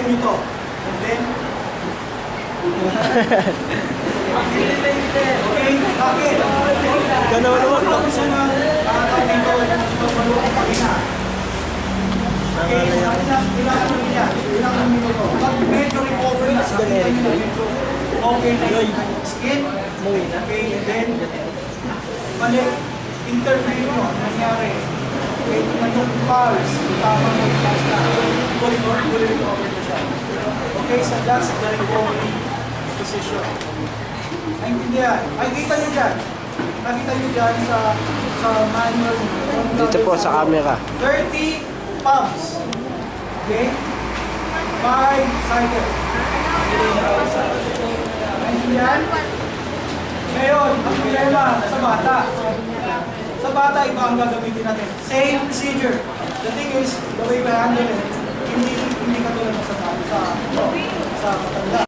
Patayin nyo to. And then, okay, bakit? Ganaw naman. Tapos siya na, dito, maluwag pagina. Okay, ilang niya, ilang minuto. Pag medyo recover na, nakita nyo na medyo okay na yung skin. Okay, and then, balik, interview nyo, nangyari. Okay, tingnan yung pulse, tamang yung pulse na. Fully recover na siya. Okay, so that's the recovery position. Naintindihan? Ay, kita nyo dyan. Nakita nyo dyan sa manual. Dito po sa camera. 30 pumps. Okay? 5 cycle. Naintindihan? Ngayon, ang problema sa bata. Sa bata, iba ang gagamitin natin. Same procedure. The thing is, the way we handle it, hindi katulad sa matanda.